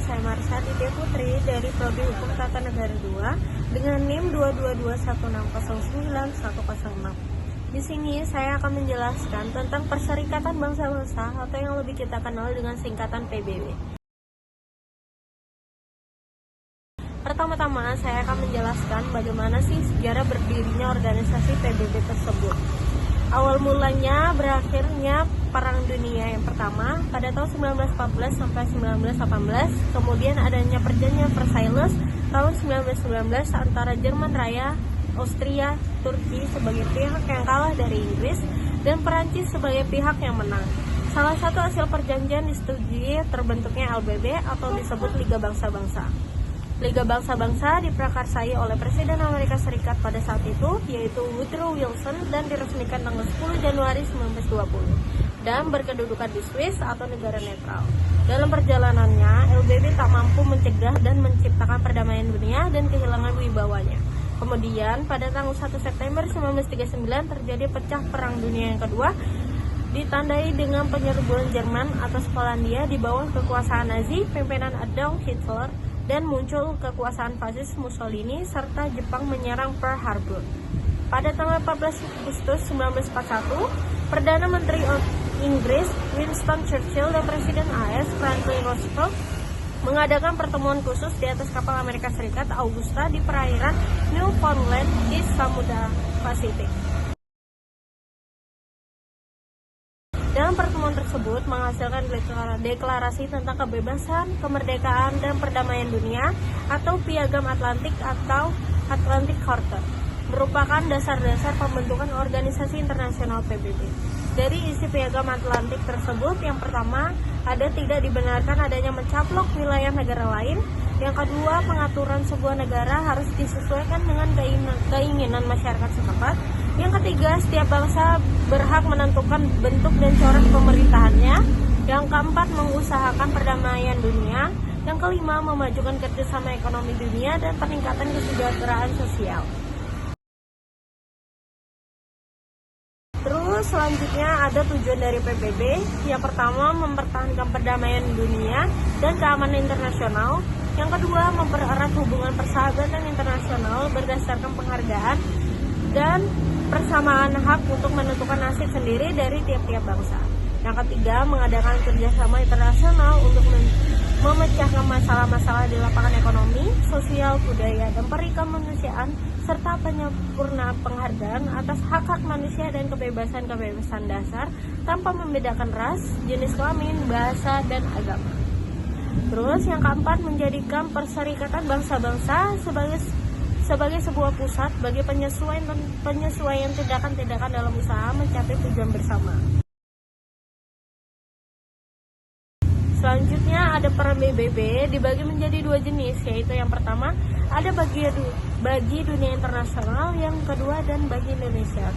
saya Marsha Aditya Putri dari Prodi Hukum Tata Negara 2 dengan NIM 222169106. Di sini saya akan menjelaskan tentang Perserikatan Bangsa-Bangsa atau yang lebih kita kenal dengan singkatan PBB. Pertama-tama saya akan menjelaskan bagaimana sih sejarah berdirinya organisasi PBB tersebut. Awal mulanya berakhirnya Perang Dunia yang pertama pada tahun 1914 sampai 1918, kemudian adanya perjanjian Versailles tahun 1919 antara Jerman Raya, Austria, Turki sebagai pihak yang kalah dari Inggris dan Perancis sebagai pihak yang menang. Salah satu hasil perjanjian disetujui terbentuknya LBB atau disebut Liga Bangsa-Bangsa. Liga Bangsa-Bangsa diprakarsai oleh Presiden Amerika Serikat pada saat itu, yaitu Woodrow Wilson, dan diresmikan tanggal 10 Januari 1920 dan berkedudukan di Swiss atau negara netral. Dalam perjalanannya, LBB tak mampu mencegah dan menciptakan perdamaian dunia dan kehilangan wibawanya. Kemudian, pada tanggal 1 September 1939 terjadi pecah Perang Dunia yang kedua, ditandai dengan penyerbuan Jerman atas Polandia di bawah kekuasaan Nazi, pimpinan Adolf Hitler, dan muncul kekuasaan fasis Mussolini serta Jepang menyerang Pearl Harbor. Pada tanggal 14 Agustus 1941, Perdana Menteri Inggris Winston Churchill dan Presiden AS Franklin Roosevelt mengadakan pertemuan khusus di atas kapal Amerika Serikat Augusta di perairan Newfoundland di Samudra Pasifik. Dalam pertemuan tersebut menghasilkan deklarasi tentang kebebasan, kemerdekaan, dan perdamaian dunia atau Piagam Atlantik atau Atlantic Charter, merupakan dasar-dasar pembentukan organisasi internasional PBB. Dari isi Piagam Atlantik tersebut, yang pertama, ada tidak dibenarkan adanya mencaplok wilayah negara lain. Yang kedua, pengaturan sebuah negara harus disesuaikan dengan keinginan masyarakat setempat. Yang ketiga, setiap bangsa berhak menentukan bentuk dan corak pemerintahannya. Yang keempat, mengusahakan perdamaian dunia. Yang kelima, memajukan kerjasama ekonomi dunia dan peningkatan kesejahteraan sosial. Terus selanjutnya ada tujuan dari PBB. Yang pertama, mempertahankan perdamaian dunia dan keamanan internasional. Yang kedua, mempererat hubungan persahabatan internasional berdasarkan penghargaan dan persamaan hak untuk menentukan nasib sendiri dari tiap-tiap bangsa. Yang ketiga, mengadakan kerjasama internasional untuk memecahkan masalah-masalah di lapangan ekonomi, sosial, budaya, dan perikemanusiaan, serta penyempurnaan penghargaan atas hak-hak manusia dan kebebasan-kebebasan dasar tanpa membedakan ras, jenis kelamin, bahasa, dan agama. Terus yang keempat, menjadikan Perserikatan Bangsa-Bangsa sebagai sebuah pusat bagi penyesuaian tindakan-tindakan dalam usaha mencapai tujuan bersama. Selanjutnya ada peran PBB dibagi menjadi dua jenis, yaitu yang pertama ada bagi dunia internasional, yang kedua dan bagi Indonesia.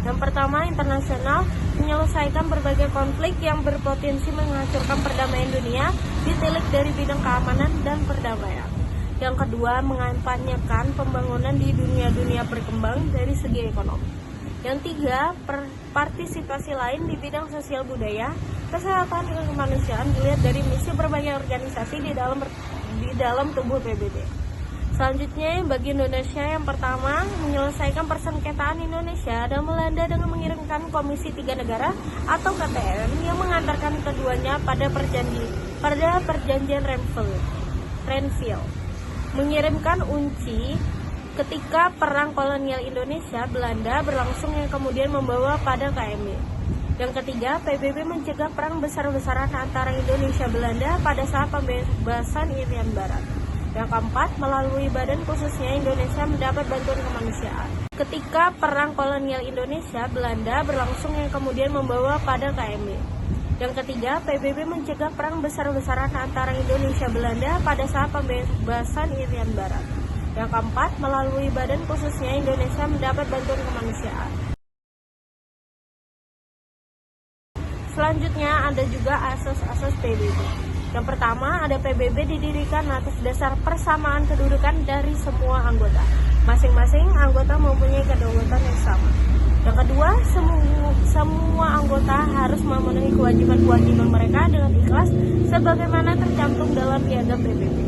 Yang pertama, internasional, menyelesaikan berbagai konflik yang berpotensi menghancurkan perdamaian dunia, ditilik dari bidang keamanan dan perdamaian. Yang kedua, mengampanyekan pembangunan di dunia-dunia berkembang dari segi ekonomi. Yang tiga, partisipasi lain di bidang sosial budaya, kesehatan, dan kemanusiaan dilihat dari misi berbagai organisasi di dalam tubuh PBB. Selanjutnya, bagi Indonesia, yang pertama, menyelesaikan persengketaan Indonesia dan Belanda dengan mengirimkan Komisi Tiga Negara atau KTN yang mengantarkan keduanya pada perjanjian Renville. Mengirimkan UNCI ketika Perang Kolonial Indonesia Belanda berlangsung yang kemudian membawa pada KMB. Yang ketiga, PBB mencegah perang besar-besaran antara Indonesia Belanda pada saat pembebasan Irian Barat. Yang keempat, melalui badan khususnya Indonesia mendapat bantuan kemanusiaan ketika Perang Kolonial Indonesia Belanda berlangsung yang kemudian membawa pada KMB. Yang ketiga, PBB mencegah perang besar-besaran antara Indonesia Belanda pada saat pembebasan Irian Barat. Yang keempat, melalui badan khususnya Indonesia mendapat bantuan kemanusiaan. Selanjutnya ada juga asas-asas PBB. Yang pertama, ada PBB didirikan atas dasar persamaan kedudukan dari semua anggota. Masing-masing anggota mempunyai kedaulatan yang sama. Yang kedua, semua anggota harus memenuhi kewajiban-kewajiban mereka dengan ikhlas sebagaimana tercantum dalam piagam PBB.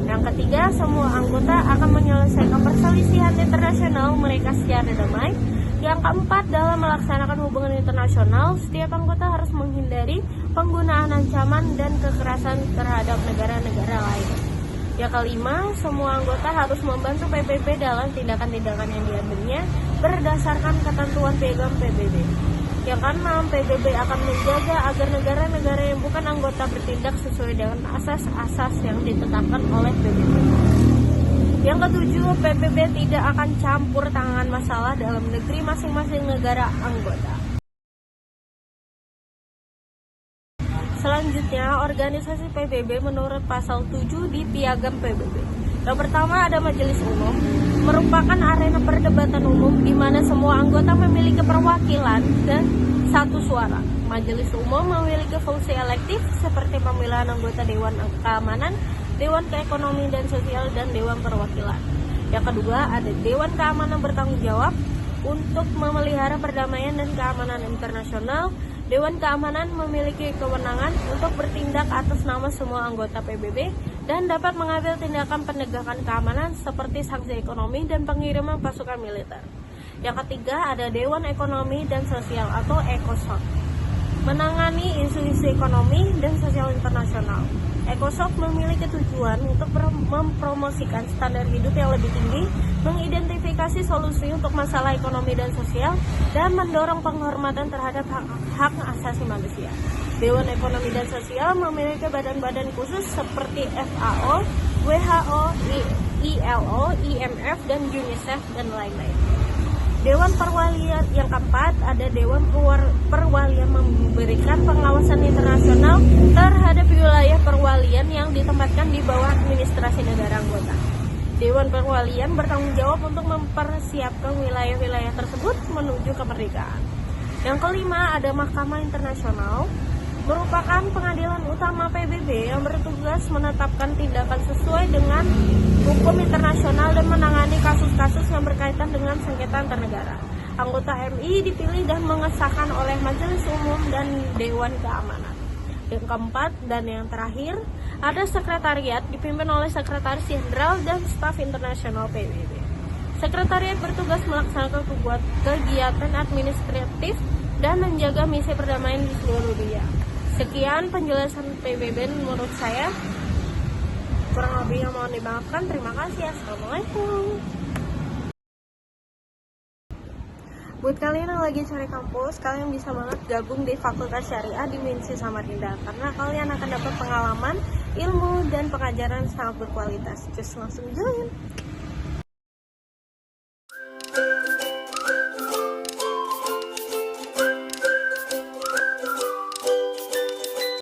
Yang ketiga, semua anggota akan menyelesaikan perselisihan internasional mereka secara damai. Yang keempat, dalam melaksanakan hubungan internasional, setiap anggota harus menghindari penggunaan ancaman dan kekerasan terhadap negara-negara lain. Yang kelima, semua anggota harus membantu PBB dalam tindakan-tindakan yang diambilnya berdasarkan ketentuan piagam PBB. Yang keenam, PBB akan menjaga agar negara-negara yang bukan anggota bertindak sesuai dengan asas-asas yang ditetapkan oleh PBB. Yang ketujuh, PBB tidak akan campur tangan masalah dalam negeri masing-masing negara anggota. Selanjutnya, organisasi PBB menurut pasal 7 di Piagam PBB. Yang pertama, ada Majelis Umum, merupakan arena perdebatan umum di mana semua anggota memiliki perwakilan dan satu suara. Majelis Umum memiliki fungsi elektif seperti pemilihan anggota Dewan Keamanan, Dewan Keekonomian dan Sosial, dan Dewan Perwakilan. Yang kedua, ada Dewan Keamanan bertanggung jawab untuk memelihara perdamaian dan keamanan internasional. Dewan Keamanan memiliki kewenangan untuk bertindak atas nama semua anggota PBB dan dapat mengambil tindakan penegakan keamanan seperti sanksi ekonomi dan pengiriman pasukan militer. Yang ketiga, ada Dewan Ekonomi dan Sosial atau ECOSOC, menangani isu-isu ekonomi dan sosial internasional. ECOSOC memiliki tujuan untuk mempromosikan standar hidup yang lebih tinggi, mengidentifikasi solusi untuk masalah ekonomi dan sosial, dan mendorong penghormatan terhadap hak asasi manusia. Dewan Ekonomi dan Sosial memiliki badan-badan khusus seperti FAO, WHO, ILO, IMF, dan UNICEF, dan lain-lain. Dewan Perwalian yang keempat, ada Dewan Perwalian memberikan pengawasan internasional terhadap wilayah perwalian yang ditempatkan di bawah administrasi negara anggota. Dewan Perwalian bertanggung jawab untuk mempersiapkan wilayah-wilayah tersebut menuju kemerdekaan. Yang kelima, ada Mahkamah Internasional, merupakan pengadilan utama PBB yang bertugas menetapkan tindakan sesuai dengan hukum internasional dan menangani kasus-kasus yang berkaitan dengan sengketa antar negara. Anggota MI dipilih dan mengesahkan oleh Majelis Umum dan Dewan Keamanan. Yang keempat dan yang terakhir, ada Sekretariat dipimpin oleh Sekretaris Jenderal dan Staf Internasional PBB. Sekretariat bertugas melaksanakan kegiatan administratif dan menjaga misi perdamaian di seluruh dunia. Sekian penjelasan PBB menurut saya. Kurang lebihnya mohon dimaafkan. Terima kasih. Assalamualaikum. Buat kalian yang lagi cari kampus, kalian bisa banget gabung di Fakultas Syariah di Minsi Samarinda, karena kalian akan dapat pengalaman, ilmu, dan pengajaran sangat berkualitas. Just langsung join.